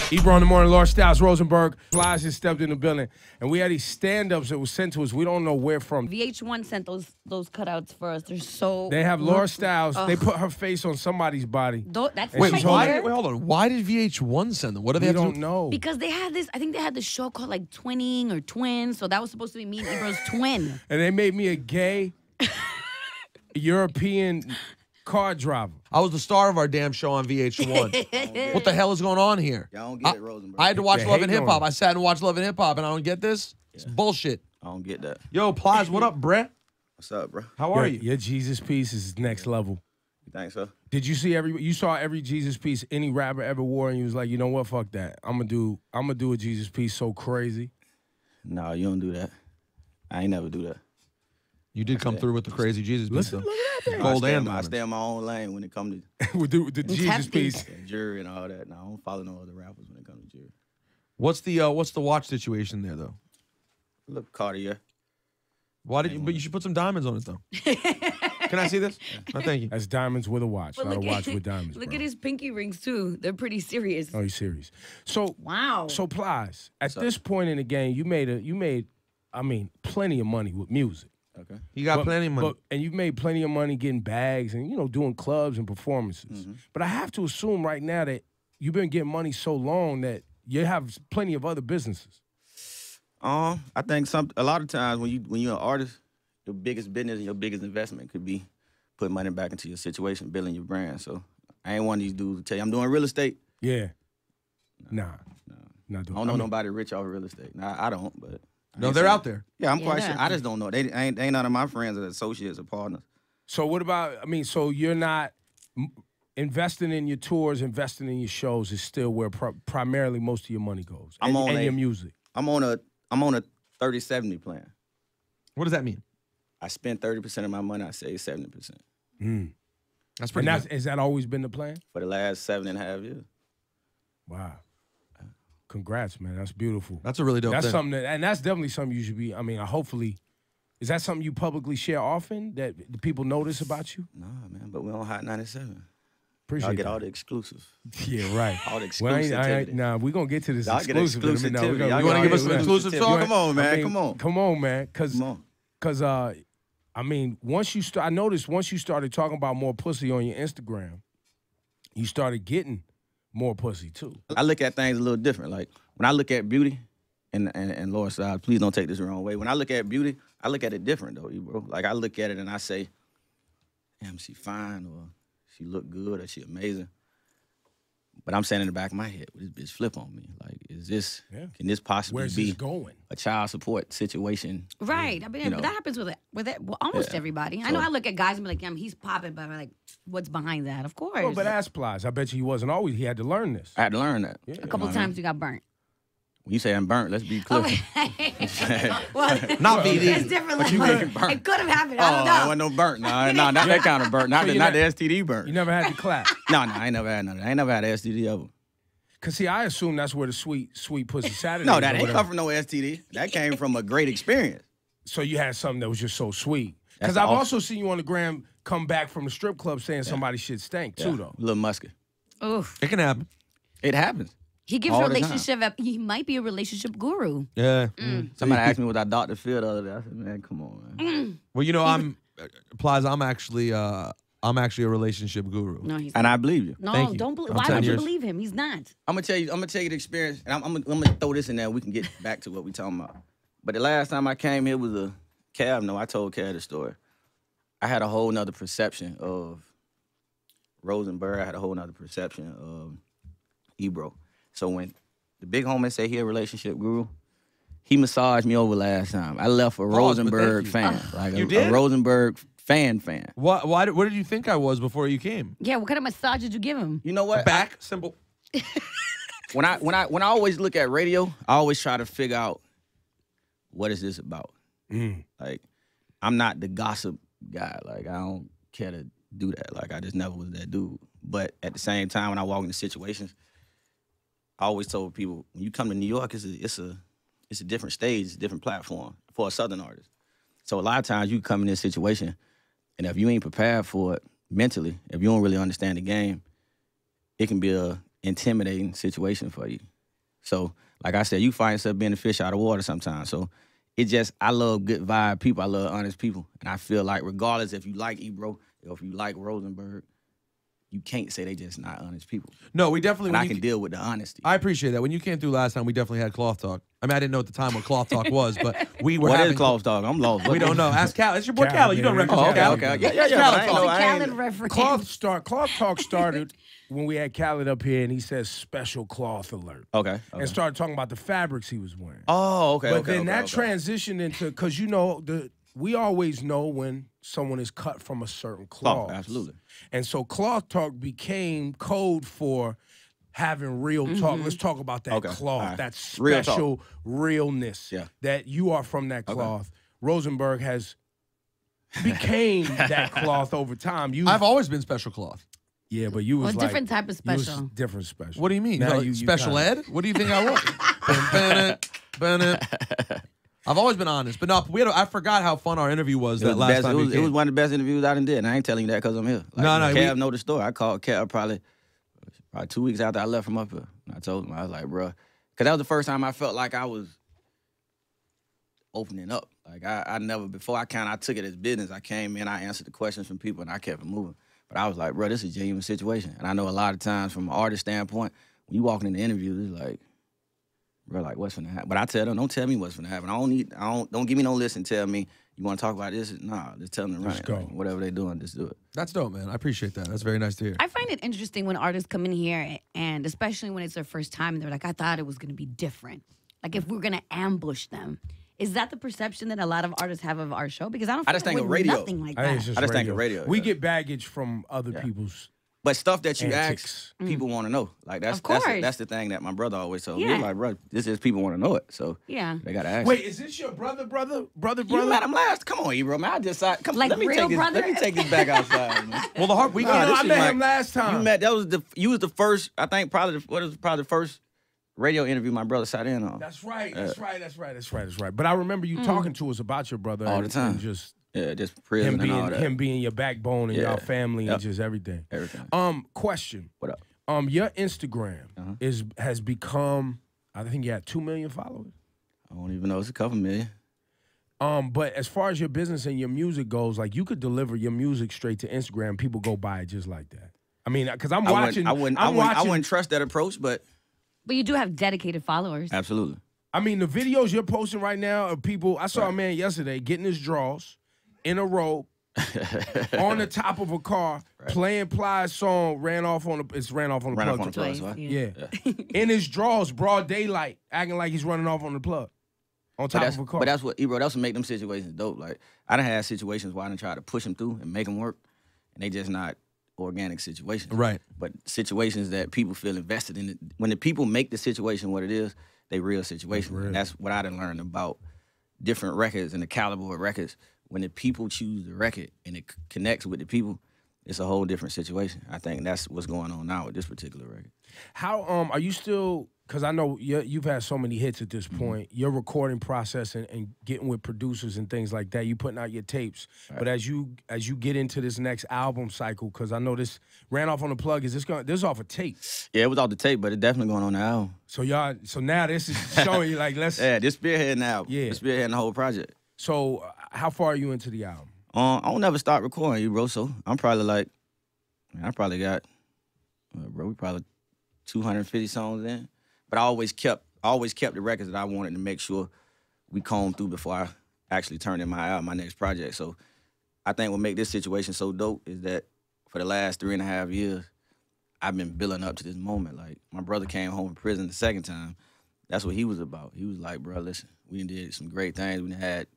Ebro in the morning, Lord Styles, Rosenberg. Plies just stepped in the building, and we had these stand-ups that were sent to us. We don't know where from. VH1 sent those cutouts for us. They're so. They have Laura Styles. They put her face on somebody's body. That's Wait, right why- there. Wait, hold on. Why did VH1 send them? What do they We have to don't do? know. Because they had this. I think they had this show called like Twinning or Twins. So that was supposed to be me and Ebro's twin. And they made me a gay European car driver. I was the star of our damn show on VH1. What the hell is going on here? Y'all don't get it, Rosenberg. I had to watch The Love and hate Hip Hop. on. I sat and watched Love and Hip Hop, and I don't get this. It's bullshit. I don't get that. Yo, Plies, what up, Brett? What's up, bro? How are you? Your Jesus piece is next level. You think so? Did you see you saw every Jesus piece any rapper ever wore, and you was like, you know what, fuck that. I'm gonna do a Jesus piece so crazy. No, you don't do that. I ain't never do that. You did come through with the crazy Jesus piece. Listen, though. look at that thing. Gold I and stay diamonds. in my own lane when it comes With the Jesus hefty. piece. to jury and all that. No, I don't follow no other rappers when it comes to jury. What's the watch situation there though? Look, Cartier. Why did you? But you should put some diamonds on it though. Can I see this? No, thank you. That's diamonds with a watch, But not a watch with diamonds. Look bro. at his pinky rings too. They're pretty serious. Oh, you serious? So Wow. So Plies, at this point in the game, you made, I mean, plenty of money with music. Okay. You got plenty of money. And you've made plenty of money getting bags and, doing clubs and performances. But I have to assume right now that you've been getting money so long that you have plenty of other businesses. I think a lot of times when you're an artist, your biggest business and your biggest investment could be putting money back into your situation, building your brand. So I ain't one of these dudes to tell you I'm doing real estate. Yeah. Nah. Not I doing. don't know nobody rich off real estate. Nah, I don't, but No, they're out there. Yeah, I'm Yeah, quite they're sure. out I just don't know. They ain't none of my friends or associates or partners. So what about? I mean, so you're not investing in your tours, investing in your shows is still where primarily most of your money goes. I'm on and a- your music. I'm on a 30-70 plan. What does that mean? I spend 30% of my money. I save 70% That's And pretty. that's good. has that always been the plan? for the last 7.5 years. Wow. Congrats, man. That's beautiful. That's a really dope That's thing. something and that's definitely something you should be. I mean, hopefully, is that something you publicly share often that the people notice about you? Nah, man, but we on Hot 97. Appreciate Y'all get that. all the exclusives. Yeah, right. All the Well, exclusivity. nah, we're going to get to this Y'all get exclusive. in a minute. No, exclusivity. we Y'all You want to get give us some all the exclusive exclusivity. talk? Come on, man. Come on. Come on, man. Come on. Because, I mean, I noticed once you started talking about more pussy on your Instagram, you started getting more pussy, too. I look at things a little different. Like, when I look at beauty, and Lord Styles, please don't take this the wrong way. When I look at beauty, I look at it different, though, bro. Like, I look at it and I say, damn, she fine, or she look good, or she amazing. But I'm saying in the back of my head, will this bitch flip on me? Like, can this possibly Where's be this going? a child support situation? Right. I mean, know. that happens with almost Yeah. everybody. I know I look at guys and be like, yeah, he's popping, but I'm like, what's behind that? Of course. Well, but ask Plies. I bet you he wasn't always. He had to learn this. I had to learn that. a couple times you got burnt. When you say I'm burnt, let's be clear. Well, Not BD. it's different. But you getting burnt. It could have happened. Oh, I don't I know. wasn't no burnt. No, not that kind of burnt. Not So the, you're not the not- STD burnt. You never had to clap. No, I ain't never had none of that. I ain't never had an STD ever. Because, see, I assume that's where the sweet pussy Saturday No, that ain't come from no STD. That came from a great experience. So you had something that was just so sweet. That's Because the I've ultimate. also seen you on the gram come back from the strip club saying somebody shit stank, too, though. A little musky. Oof. It can happen. It happens. He gives All the relationship. He might be a relationship guru. Yeah. Somebody asked me what I Dr. Phil the other day. I said, man, come on, man. Well, Plaza, I'm actually a relationship guru. No, he's And not. I believe you. No, Thank you. don't believe. I'm Why 10 would you years. believe him? He's not. I'm gonna tell you the experience, and I'm gonna throw this in there. We can get back to what we talking about. But the last time I came here was a Cav. No, I told Cav the story. I had a whole nother perception of Rosenberg. I had a whole nother perception of Ebro. So when the big homie said he a relationship guru, he massaged me over last time. I left a but Rosenberg thank fan, like You a did? Rosenberg fan. What did you think I was before you came? Yeah. What kind of massage did you give him? You know what? Back, simple. When I always look at radio, I always try to figure out what is this about. Like, I'm not the gossip guy. Like, I don't care to do that. Like, I just never was that dude. But at the same time, when I walk into situations, I always told people, when you come to New York, it's a different stage, it's a different platform for a Southern artist. So a lot of times you come in this situation, And if you ain't prepared for it mentally, if you don't really understand the game, it can be a intimidating situation for you. So, like I said, you find yourself being a fish out of water sometimes. So, I love good vibe people. I love honest people. And I feel like regardless if you like Ebro or if you like Rosenberg, you can't say they just not honest people. No, we definitely. And I can deal with the honesty. I appreciate that. When you came through last time, we definitely had Cloth Talk. I mean, I didn't know at the time what Cloth Talk was, but we were What having is Cloth Talk? I'm lost. We don't know. Ask Cal. It's your boy Cal. You don't yeah. reference Oh, Cal. Okay. Yeah. It's a Khaled reference. Cloth Talk started when we had Khaled up here and he said special cloth alert. Okay. And started talking about the fabrics he was wearing. Oh, okay. But then that transitioned into, because we always know when someone is cut from a certain cloth. Absolutely. And so Cloth Talk became code for having real talk. Let's talk about that cloth, right. that Real special realness Yeah. that you are from that cloth. Rosenberg has became that cloth over time. I've always been special cloth. Yeah, but you was Well, different type of you was special. different special. What do you mean? Now No, you special kinda- ed? What do you think I was? Bennett. I've always been honest, but no, I forgot how fun our interview was that last time. It was one of the best interviews I done did. And I ain't telling you that because I'm here. Kev know the story. I called Kev probably 2 weeks after I left from up here. And I told him, I was like, bro, because that was the first time I felt like I was opening up. Like I never before I took it as business. I came in, I answered the questions from people, and I kept it moving. But I was like, bro, this is a genuine situation. And I know a lot of times from an artist standpoint, when you walking in the interviews, it's like, bro, like what's gonna happen? But I tell them, don't tell me what's gonna happen. Don't give me no list and tell me you want to talk about this. Nah, just tell them to run Just it. go. Like, whatever they doing, just do it. That's dope, man. I appreciate that. That's very nice to hear. I find it interesting when artists come in here, and especially when it's their first time, they're like, I thought it was going to be different. Like if we're going to ambush them. Is that the perception that a lot of artists have of our show? Because I don't I just feel think like of we're radio. nothing like I think that. it's just I just think of radio, We yeah. get baggage from other people's. But stuff that you Antics. ask, people want to know. Like that's Of course. that's the thing that my brother always told me. Yeah. He's like, bro, this is people want to know it. So Yeah. they gotta ask. Wait, is this your brother? You met him last. Come on, Ebro, man. I just come. Like let me real take this. brother? Let me take this back outside, man. Well, the heart we No, got. I this met is him last time. You met. You was the first. I think probably the first radio interview my brother sat in on. That's right. That's right. But I remember you talking to us about your brother All the and time. just Just prison and all that. him being your backbone and Yeah. your family and Yep. just everything. Everything. Question. What up? Your Instagram has become, I think you had 2 million followers. I don't even know. It's a couple million. But as far as your business and your music goes, like you could deliver your music straight to Instagram, people go buy it just like that. I mean, because I'm watching. I wouldn't trust that approach, but But you do have dedicated followers. absolutely. I mean, the videos you're posting right now of people. I saw a man yesterday getting his draws in a robe on the top of a car, playing Plies' song. Ran off on the plug. Twice, right? Yeah. In his drawers, broad daylight, acting like he's running off on the plug. On top of a car. But that's what, Ebro, that's what make them situations dope. Like, I done had situations where I done tried to push them through and make them work, and they just not organic situations. Right. But situations that people feel invested in. It. When the people make the situation what it is, they real situations. Real. And that's what I done learned about different records and the caliber of records. When the people choose the record and it connects with the people, it's a whole different situation. I think that's what's going on now with this particular record. How are you still? Because I know you've had so many hits at this point. Your recording process and getting with producers and things like that. You putting out your tapes, but as you get into this next album cycle, because I know this Ran Off on the Plug. Is this going? This is off a tape. Yeah, it was off the tape, but it's definitely going on the album. So now this is showing you like let's. Yeah, this spearheading the album. Yeah. This spearheading the whole project. So how far are you into the album? I don't never stop recording you, bro. So I'm probably like, I probably got, bro, we probably 250 songs in. But I always kept the records that I wanted to make sure we combed through before I actually turned in my album, my next project. So I think what make this situation so dope is that for the last 3.5 years, I've been building up to this moment. Like, my brother came home from prison the second time. That's what he was about. He was like, bro, listen, we done did some great things. We done had,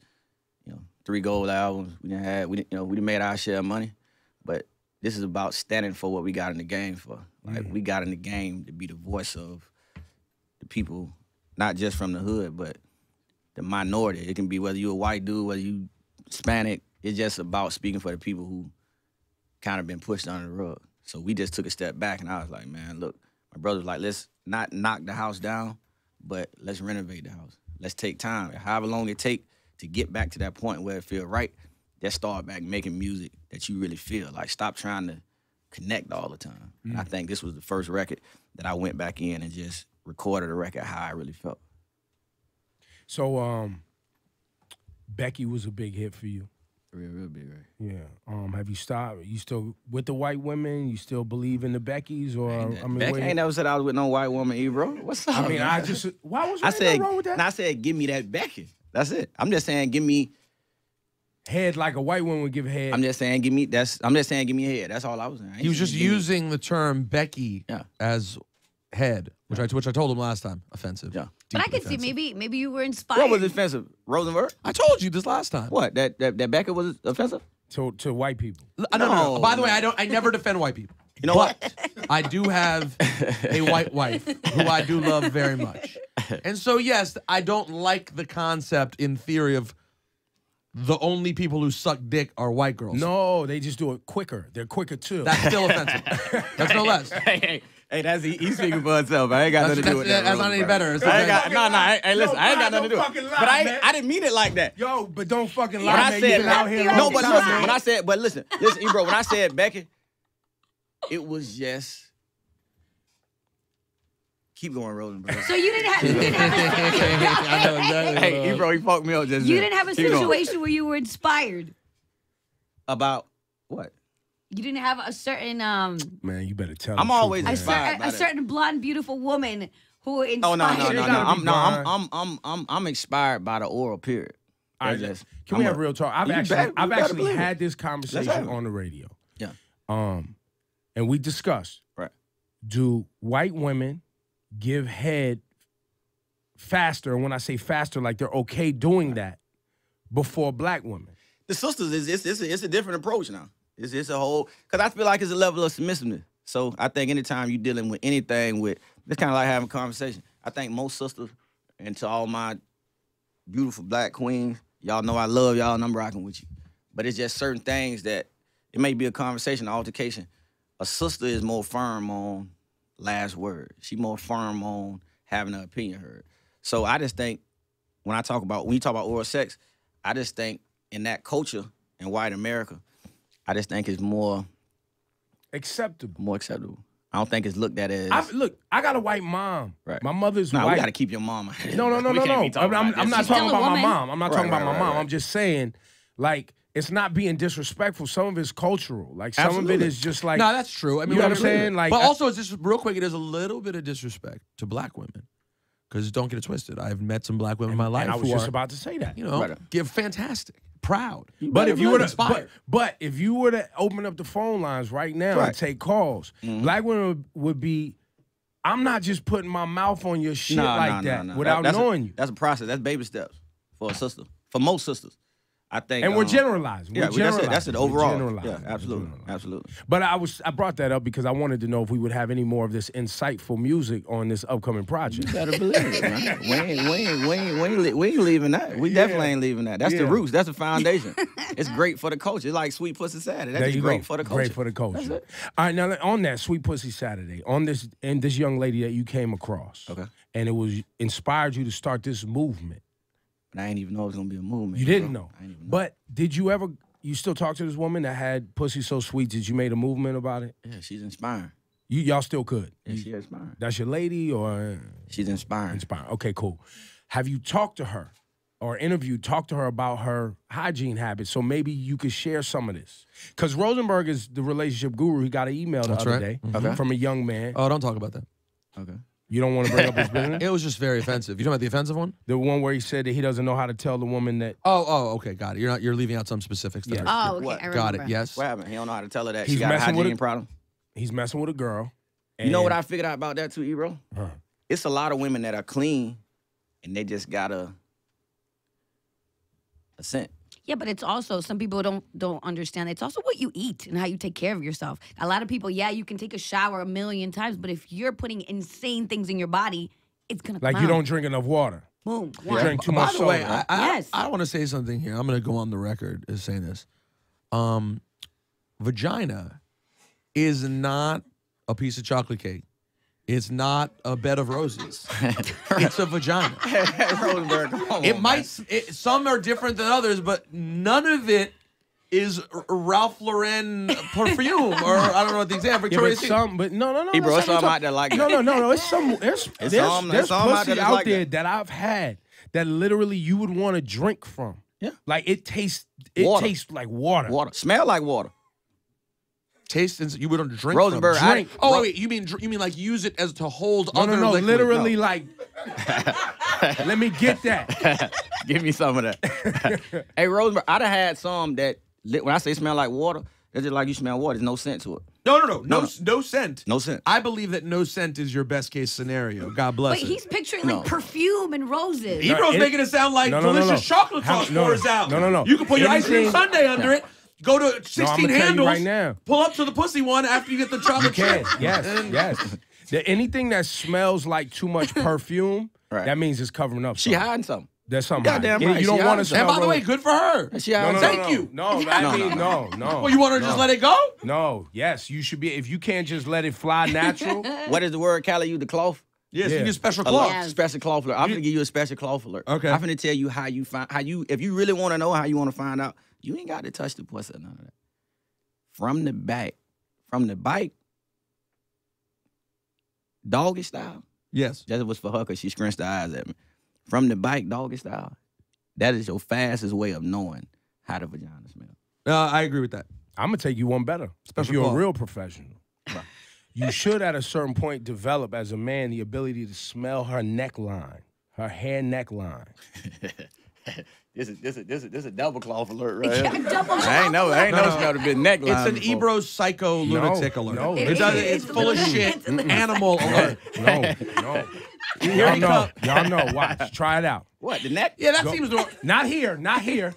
3 gold albums. We done made our share of money. But this is about standing for what we got in the game for. Like, we got in the game to be the voice of the people, not just from the hood, but the minority. It can be whether you're a white dude, whether you Hispanic. It's just about speaking for the people who kind of been pushed under the rug. So we just took a step back, and I was like, man, look, my brother was like, let's not knock the house down, but let's renovate the house. Let's take time. However long it take to get back to that point where it feel right, just start back making music that you really feel. Like, stop trying to connect all the time. And I think this was the first record that I went back in and just recorded a record how I really felt. So, Becky was a big hit for you. Real big, right? Yeah. Have you stopped? You still with the white women? You still believe in the Beckys, or I mean, Becky ain't never said I was with no white woman, bro. What's up? I mean, man? I just why was I said, wrong with that? and I said, give me that Becky. That's it. I'm just saying, give me. Head like a white woman would give head. I'm just saying, give me. I'm just saying, give me a head. That's all I was saying. He was just using the term Becky Yeah. as head, which I told him last time. Offensive. Yeah. But I Deeply could see offensive. maybe you were inspired. What was offensive? Rosenberg? I told you this last time. What? That Becky was offensive? to white people. No. No. By the way, I never defend white people. You know but what? I do have a white wife who I do love very much. And so, yes, I don't like the concept in theory of the only people who suck dick are white girls. No, they just do it quicker. They're quicker too. That's still offensive. That's no less. Hey, that's he's speaking for himself. I ain't got nothing to do with that. That's not any better. It's I ain't okay. got, no. Hey, listen, I ain't got Don't nothing to do with fucking it. lie, But man. I didn't mean it like that. Yo, but don't fucking When lie, I man. said You been out here Becky, all no, the but time. listen, when I said, listen, Ebro, when I said Becky, it was just keep going, Rosenberg. So you didn't have I know exactly. Hey, Ebro, he fucked me up just you then. didn't have a Keep going. situation where you were inspired. About what? You didn't have a certain Man, you better tell. I'm the truth, always man. inspired. by a that. certain blonde, beautiful woman who inspired. Oh no. It gotta be I'm inspired by the oral period. All right, That's just- can we I'm have real talk? I've You actually better believe it. had this Let's conversation have it. on the radio. Yeah. And we discussed, Right. do white women give head faster? And when I say faster, like they're okay doing that before black women. The sisters it's a different approach now. It's a whole because I feel like it's a level of submissiveness. So I think anytime you're dealing with anything with it's kind of like having a conversation. I think most sisters, and to all my beautiful black queens, y'all know I love y'all and I'm rocking with you. But it's just certain things that it may be a conversation, an altercation. A sister is more firm on last word. She more firm on having her opinion heard. So I just think when you talk about oral sex, I just think in that culture in white America, I just think it's more Acceptable. acceptable. I don't think it's looked at as Look, I got a white mom. Right. My mother's Nah, white. we gotta keep your mama. No. We can't be talking about I'm this. not She's talking still a about my woman. mom. I'm not talking about my mom. right. I'm just saying, like, it's not being disrespectful. Some of it's cultural. Like, some of it Absolutely. is just like, No, that's true. I mean, you know what I'm whatever. saying? Like, but also, it's just real quick. It is a little bit of disrespect to black women, because don't get it twisted. I've met some black women in my life and I was who just are, about to say that. you know, Right. give fantastic, proud. But if you were to, inspired, but if you were to open up the phone lines right now and Right. take calls, black women would be, I'm not just putting my mouth on your shit like that without That's knowing you. That's a process. That's baby steps for a sister. For most sisters, I think. And we're generalizing. Yeah, We're generalizing. that's it. We're Overall, generalizing. yeah, We're absolutely, generalizing. absolutely. But I brought that up because I wanted to know if we would have any more of this insightful music on this upcoming project. You better believe it, man. We ain't leaving that. We definitely ain't leaving that. That's the roots. That's the foundation. It's great for the culture. It's like Sweet Pussy Saturday. That's There just you great go. for the culture. Great for the culture. All right, now on that Sweet Pussy Saturday, on this young lady that you came across, Okay. and it was inspired you to start this movement. But I ain't even know it was gonna be a movement. You didn't bro. know. I ain't even know. But did you ever? You still talk to this woman that had pussy so sweet? Did you made a movement about it? Yeah, she's inspiring. Y'all still could. Yeah, she's inspiring. That's your lady or She's inspiring. inspired? Okay, cool. Have you talked to her or talked to her about her hygiene habits? So maybe you could share some of this. Because Rosenberg is the relationship guru. He got an email the That's other right. day from a young man. oh, don't talk about that. Okay. You don't want to bring up his business? It was just very offensive. You talking about the offensive one? The one where he said that he doesn't know how to tell the woman that Okay, got it. You're leaving out some specifics. There. Oh, okay. What? I Got remember. it. Yes. What happened? He don't know how to tell her that He's she got a messing with hygiene a- problem. he's messing with a girl. You know what and- I figured out about that too, Ebro? Huh. It's a lot of women that are clean and they just got a scent. Yeah, but it's also some people don't understand. It's also what you eat and how you take care of yourself. A lot of people, yeah, you can take a shower 1,000,000 times, but if you're putting insane things in your body, it's gonna Like come you out. don't drink enough water. Boom. You One. drink too By much the soda. way, right? Yes. I want to say something here. I'm going to go on the record as saying this. Vagina is not a piece of chocolate cake. It's not a bed of roses. It's a vagina. Rosenberg, come on, It man. might. Some are different than others, but none of it is Ralph Lauren perfume, or I don't know what the example. Yeah, Victoria's but Secret. some, but no. He brought that's what I'm some out there like No, that. no. It's some. There's some out pussy there out like there that. that I've had that you would want to drink from. Yeah. Like it tastes Water. like water. Water. Smell like water. Taste and you wouldn't drink Rosenberg, from. Drink. Oh wait, you mean like use it as to hold No, other no, liquid? literally like. Let me get that. Give me some of that. Hey, Rosenberg, I done had some that, when I say smell like water, it's just like you smell water. There's no scent to it. No scent. No scent. I believe that no scent is your best case scenario. God bless But it. he's picturing like perfume and roses. Ebro's it- making it sound like No. delicious chocolate How- sauce no, pours out. no. You can put your ice cream Anything- sundae under it. Go to 16 I'ma tell you handles. right now. Pull up to the pussy one after you get the chocolate Can. chip. Yes. Anything that smells like too much perfume, Right. that means it's covering up. She something. hiding something. There's something. Goddamn hiding. right, You she don't want to hiding smell. And by the way, rose- good for her. She No, hiding no, Thank no, you. No, I mean, no. Well, you want her to just let it go? No, yes, you should be. If you can't just let it fly natural, What is the word, Callie? You the cloth? Yes, Yeah. you get special A lot- cloth. Yes. Special cloth alert. I'm gonna give you a special cloth alert. Okay. I'm gonna tell you if you really want to know how you want to find out, you ain't got to touch the pussy or none of that. From the back, from the bike, doggy style. Yes. That was for her because she scrunched the eyes at me. From the bike, doggy style. That is your fastest way of knowing how the vagina smells. I agree with that. I'm gonna take you one better. Special if you're cloth. a real professional, you should at a certain point develop as a man the ability to smell her neckline, her hair neckline. This is a double cloth alert right Yeah, here. double I ain't know smelled a bit neckline. It's an before. Ebro psycho lunatic alert. no. It's full of shit. Animal alert. No. Here Y'all he know. comes. Y'all know. Watch. Try it out. What, the neck? Yeah, that Go. seems to. Not here. Not here.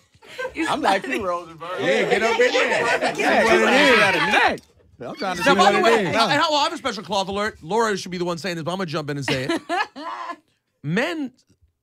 I'm like you, Rosenberg. Yeah, get up in there. Yeah, what it is. Got a neck. I'm trying to Now, see by what the it way, is. I have a special cloth alert. Laura should be the one saying this, but I'm gonna jump in and say it. Men,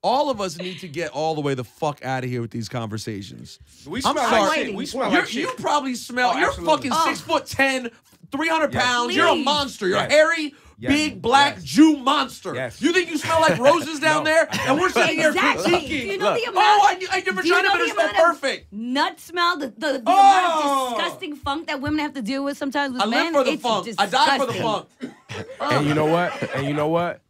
all of us need to get all the way the fuck out of here with these conversations. We I'm smell sorry. like shit. We smell You're- like shit. You probably smell. Oh, You're absolutely. fucking 6'10", 300 pounds. You're a Please. monster. You're a Yes. hairy, Yes. big, black Yes. Jew monster. Yes. You think you smell like roses down No, there? I And we're sitting here Exactly. critiquing. Do you know the amount? Oh, I your do you vagina know better the smell amount of perfect. nut smell, the amount Oh. of disgusting funk that women have to deal with sometimes with I men? live for the It's funk. I die for the disgusting. funk. And you know what? And you know what?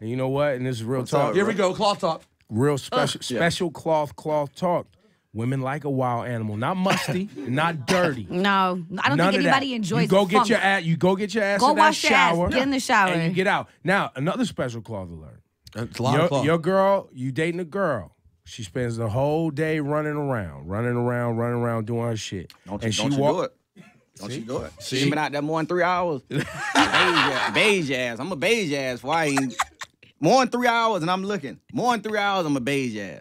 And you know what? And this is real talk. up, Here we go. Cloth talk. Real special cloth talk. Women like a wild animal, not musty, not dirty. No, I don't None think of anybody that. enjoys You go the get funk. your ass. You go get your ass Go in that wash your ass. shower. Get in the shower. and you get out. Now another special cloth alert. It's a lot of cloth. Your girl, you dating a girl. She spends the whole day running around, doing her shit. Don't and you she do walk. it. Don't you do it. She been out there more than 3 hours. Beige ass. I'm a beige ass. Why ain't more than 3 hours and I'm looking. More than 3 hours, I'm a beige ass.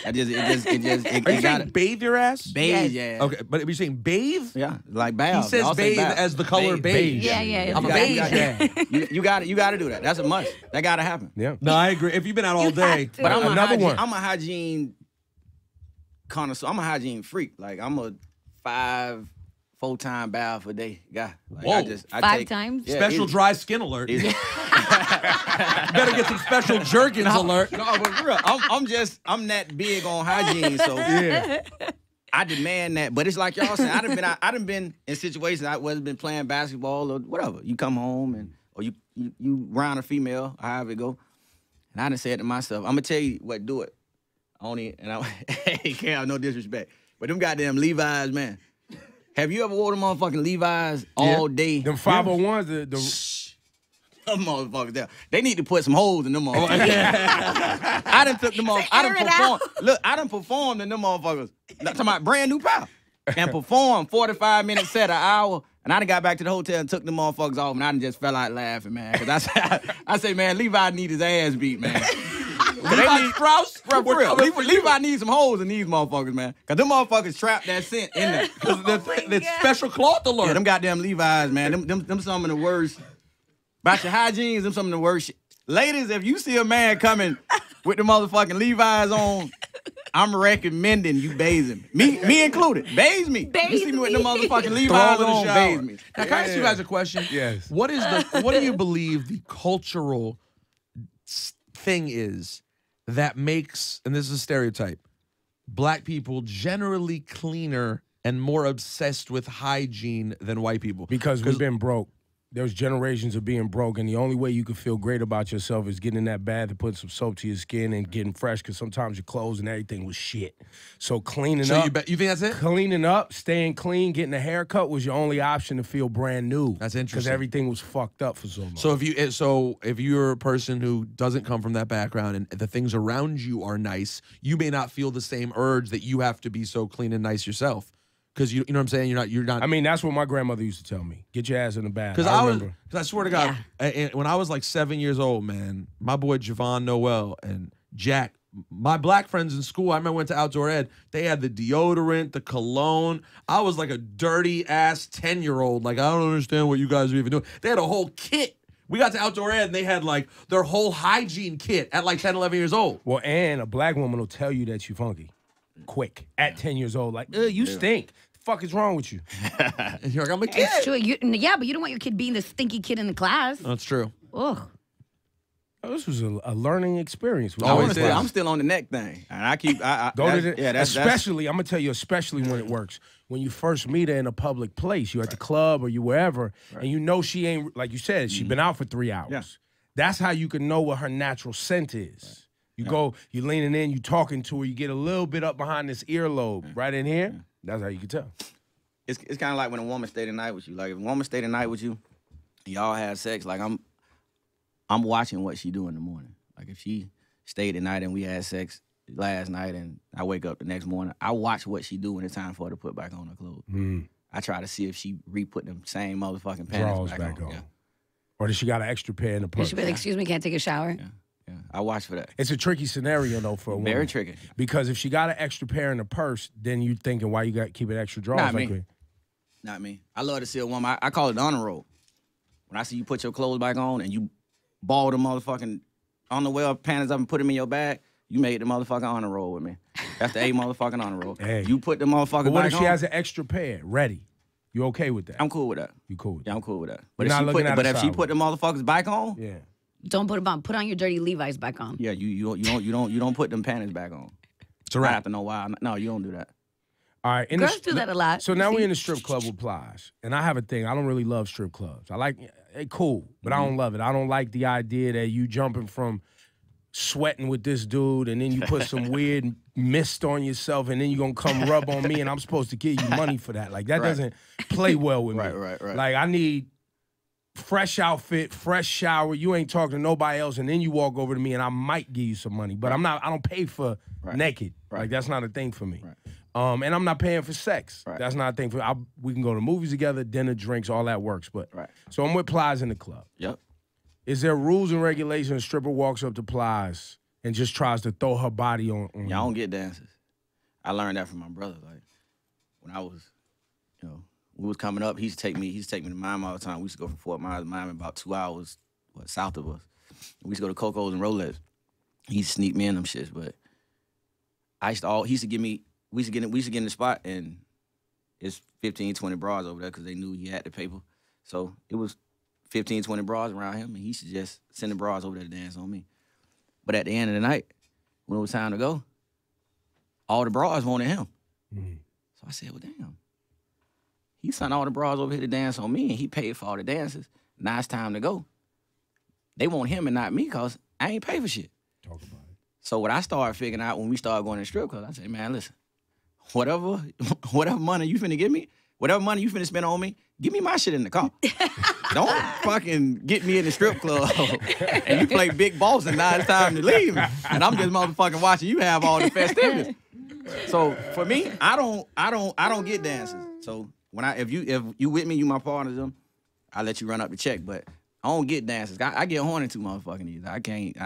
Are you It got saying bathe your ass? beige Yes. ass. Okay, but are you saying bathe? Yeah, like He bath. says Y'all say bathe bath. as the color beige. Yeah, yeah. I'm a You beige gotta- ass. You got to do that. That's a must. That got to happen. Yeah. No, I agree. If you've been out all You day, have to. But I'm Another one. I'm a hygiene connoisseur. I'm a hygiene freak. Like I'm a 4-time bath a day guy. Like, Whoa. I 5 take- times? Yeah, special easy. dry skin alert. Easy. Better get some special jerkins alert. No, but for real, I'm that big on hygiene, so Yeah. I demand that. But it's like y'all saying, I done been in situations I was been playing basketball or whatever. You come home or you round a female, however it go, and I done said to myself, I'm gonna tell you what, do it. Hey, Cal, no disrespect, but them goddamn Levi's, man. Have you ever wore them motherfucking Levi's all day? Them 501s, the Them motherfuckers there. They need to put some holes in them motherfuckers. I done took them off. I done Air it performed. Look, I done performed in them motherfuckers. Talking about brand new power. And performed 45 minutes set, an hour. And I done got back to the hotel and took them motherfuckers off. And I done just fell out laughing, man. Because I say, man, Levi need his ass beat, man. Levi Strauss? Bro, for real. Levi needs some holes in these motherfuckers, man. Because them motherfuckers trapped that scent in there. The special cloth alert. Yeah, them goddamn Levi's, man. Them some of the worst. About your hygiene, them some of the worst shit. Ladies, if you see a man coming with the motherfucking Levi's on, I'm recommending you bathe him. Me included. Bathe me. Bathe you see me with the me. motherfucking Throw Levi's him in the on, shower. bathe me. Now, can I ask you guys a question? Yes. What do you believe the cultural thing is that makes, and this is a stereotype, black people generally cleaner and more obsessed with hygiene than white people. Because we've been broke. There's generations of being broke, and the only way you can feel great about yourself is getting in that bath and putting some soap to your skin and getting fresh, because sometimes your clothes and everything was shit. So cleaning So up. you think that's it? Cleaning up, staying clean, getting a haircut was your only option to feel brand new. That's Because interesting. everything was fucked up for so long. So if you're a person who doesn't come from that background and the things around you are nice, you may not feel the same urge that you have to be so clean and nice yourself. Because you know what I'm saying? You're not. I mean, that's what my grandmother used to tell me. Get your ass in the bath. Because remember. I swear to God, when I was like 7 years old, man, my boy Javon Noel and Jack, my black friends in school, I remember went to outdoor ed. They had the deodorant, the cologne. I was like a dirty ass 10-year-old. Like, I don't understand what you guys are even doing. They had a whole kit. We got to outdoor ed and they had like their whole hygiene kit at like 10, 11 years old. Well, and a black woman will tell you that you funky quick at 10 years old. Like, you stink. The fuck is wrong with you? And you're like, I'm a kid. It's true. Yeah, but you don't want your kid being the stinky kid in the class. That's true. Ugh. Oh, this was a learning experience. Always is. I'm still on the neck thing, and I keep. Go to the, that's especially, I'm gonna tell you, especially when it works. When you first meet her in a public place, you at the club or you wherever, and you know she ain't, like you said, she's been out for 3 hours. Yeah. That's how you can know what her natural scent is. You go, you leaning in, you talking to her, you get a little bit up behind this earlobe, right in here. That's how you can tell. It's kind of like when a woman stay the night with you. Like if a woman stay the night with you, and y'all have sex. Like I'm watching what she do in the morning. Like if she stayed the night and we had sex last night, and I wake up the next morning, I watch what she do when it's time for her to put back on her clothes. I try to see if she re-put them same motherfucking pants Draws back on. Yeah. Or does she got an extra pair in the You purse? should be like, excuse me, can't take a shower? Yeah, I watch for that. It's a tricky scenario though for a woman. Very tricky. Because if she got an extra pair in the purse, then you thinking why you got to keep it extra drawers Not like me. that? Not me. I love to see a woman. I call it the honor roll. When I see you put your clothes back on and you ball the motherfucking underwear panties up and put them in your bag, you made the motherfucking honor roll with me. That's the A motherfucking honor roll. Hey. You put the motherfucker But what back if she on, has an extra pair ready? You okay with that? I'm cool with that. You cool with Yeah, that? I'm cool with that. But You're not looking at but a if she side put the motherfuckers back on, Yeah. Don't put them on. Put on your dirty Levi's back on. yeah, you don't put them panties back on. It's a I wrap. have to know why. No, you don't do that. All right. Girls do that a lot. So now See? we're in the strip club with Plies. And I have a thing. I don't really love strip clubs. I like, they cool, but I don't love it. I don't like the idea that you jumping from sweating with this dude and then you put some weird mist on yourself and then you gonna come rub on me and I'm supposed to give you money for that. Like, that doesn't play well with me. Right. Like, I need fresh outfit, fresh shower. You ain't talking to nobody else, and then you walk over to me, and I might give you some money. But I don't pay for naked. Like, that's not a thing for me. And I'm not paying for sex. That's not a thing for me. We can go to movies together, dinner, drinks, all that works. But so I'm with Plies in the club. Yep. Is there rules and regulations? A stripper walks up to Plies and just tries to throw her body on Yeah, I don't get dances. I learned that from my brother. Like when I was, we was coming up, he used to take me to Miami all the time. We used to go from Fort Myers to Miami, about 2 hours south of us. We used to go to Coco's and Rolex. He used to sneak me in them shits, but he used to give me, we used to get in the spot and it's 15, 20 bras over there because they knew he had the paper. So it was 15, 20 bras around him, and he used to just send the bras over there to dance on me. But at the end of the night, when it was time to go, all the bras wanted him. So I said, well, damn. He sent all the bras over here to dance on me, and he paid for all the dances. Now it's time to go. They want him and not me because I ain't pay for shit. Talk about it. So what I started figuring out when we started going to strip clubs, I said, man, listen, whatever money you finna give me, whatever money you finna spend on me, give me my shit in the car. Don't fucking get me in the strip club and you play big boss and now it's time to leave. And I'm just motherfucking watching you have all the festivities. So for me, I don't get dances. So if you with me, you my partner, I let you run up the check. But I don't get dances. I get horny too motherfucking easy. I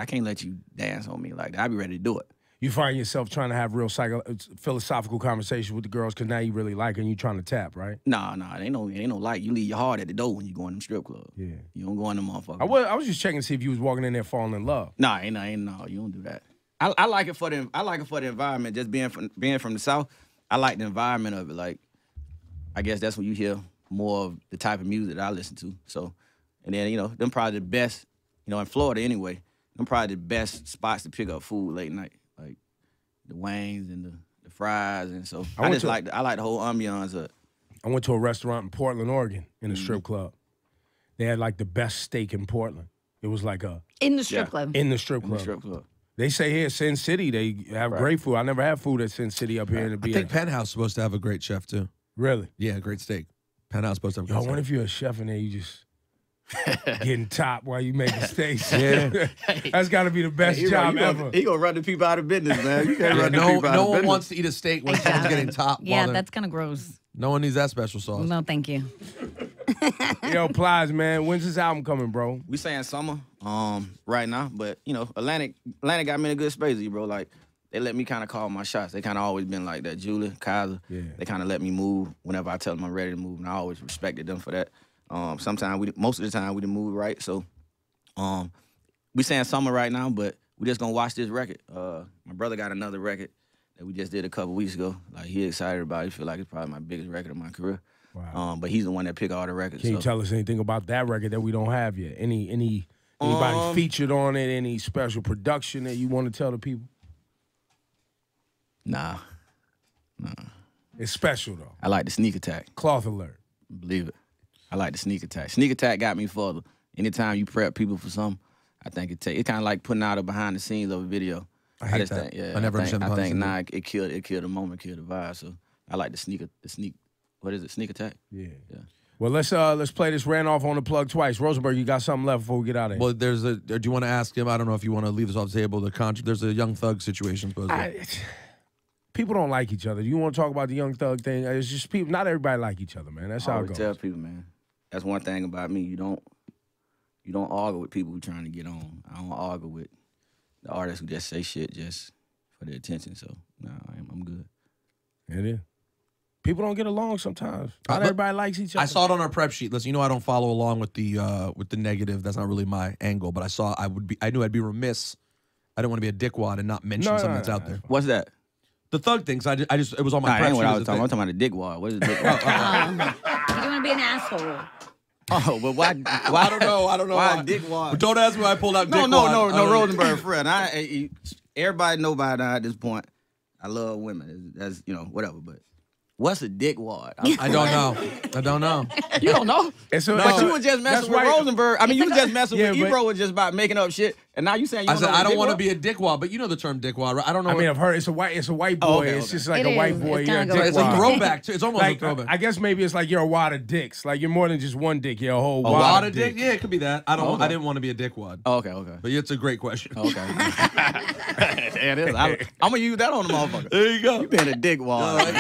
can't let you dance on me like that. I be ready to do it. You find yourself trying to have real philosophical conversation with the girls because now you really like her and you trying to tap, right? Nah, ain't no like. You leave your heart at the door when you go in them strip clubs. Yeah. You don't go in them motherfuckers. I was just checking to see if you was walking in there falling in love. Nah, ain't no. You don't do that. I like it for the environment. Just being from the South, I like the environment of it. Like, I guess that's when you hear more of the type of music that I listen to. So, and then them probably the best. In Florida anyway, them probably the best spots to pick up food late night. Like the Waynes and the fries, and so I I went just to- like I like the whole ambiance of it. I went to a restaurant in Portland, Oregon, in a Mm-hmm. strip club. They had like the best steak in Portland. It was like In the strip Yeah. club. in the strip In club. the strip club. They say here, Sin City, they have great food. I never had food at Sin City up here in the I BA. think Penthouse is supposed to have a great chef too. Really? Yeah, great steak. Penthouse is supposed to have Yo, I great wonder steak. if you're a chef in there, you just getting top while you making steaks. Yeah. That's got to be the best job ever. He gonna run the people out of business, man. You can't Yeah, run the no people out no of one business. wants to eat a steak when someone's getting top. Yeah, while they're- that's kind of gross. no one needs that special sauce. No, thank you. Yo, Plies, man, when's this album coming, bro? We saying summer, right now, but you know, Atlantic got me in a good space, bro. Like they let me kind of call my shots. They kind of always been like that. Julie, Kaiser, they kind of let me move whenever I tell them I'm ready to move, and I always respected them for that. Sometimes most of the time we didn't move right, so we saying summer right now, but we just gonna watch this record. My brother got another record that we just did a couple weeks ago. Like he excited about it. He feel like it's probably my biggest record of my career. Wow. But he's the one that pick all the records. Can you so. tell us anything about that record that we don't have yet? Anybody featured on it? Any special production that you want to tell the people? Nah, It's special though. I like the sneak attack. Cloth alert. Believe it. I like the sneak attack. Sneak attack got me further. Anytime you prep people for something, I think it's kind of like putting out a behind the scenes of a video. I hate just that. think, yeah, I never understand the I behind the think scenes. it killed the moment, killed the vibe. So I like the sneak. What is it? Sneak attack. Yeah. Yeah. Well, let's play this Randolph on the plug twice. Rosenberg, you got something left before we get out of here? Well, there's a. Do you want to ask him? I don't know if you want to leave this off the table. There's a Young Thug situation. Supposedly. People don't like each other. You want to talk about the Young Thug thing? It's just people. Not everybody like each other, man. That's I how it always goes. tell people, man. That's one thing about me. You don't argue with people who trying to get on. I don't argue with the artists who just say shit just for their attention. So nah, I'm good. It is. People don't get along sometimes. Not But everybody likes each other. I saw it on our prep sheet. Listen, I don't follow along with the negative. That's not really my angle. But I knew I'd be remiss. I didn't want to be a dickwad and not mention something that's out there. What's that? The Thug things. I just it was on my Nah, prep ain't sheet. what I as was a talking. thing. I'm talking about a dick wad. What is a dick wad? You don't want to be an asshole. Oh, but why? I don't know. I don't know. Why why. dick wad? But don't ask me why I pulled out No, dick no, wad. no, I no, don't- Rosenberg friend. Everybody know by now at this point. I love women. That's whatever. But what's a dick wad? I don't know. I don't know. You don't know. It's a- No. But it's you a- was just that's messing with why- Rosenberg. I mean, you was just messing Yeah, with but- Ebro was just about making up shit, and now you saying you I don't said know I don't want want to be a dickwad, but you know the term dickwad, right? I don't know. I mean, I've heard it's a white boy. Oh, okay, It's okay. just like It a white is. boy. It's You're a kinda dick it's a Wow. throwback. It's almost a Like, throwback. I guess maybe it's like you're a wad of dicks. Like you're more than just one dick. You're a whole A wad lot of of dick? dicks. Yeah, it could be that. I don't. Okay. I didn't want to be a dickwad. Oh, okay. But it's a great question. Okay. Yeah, it is. I'm gonna use that on the motherfucker. There you go. You being a dick wad.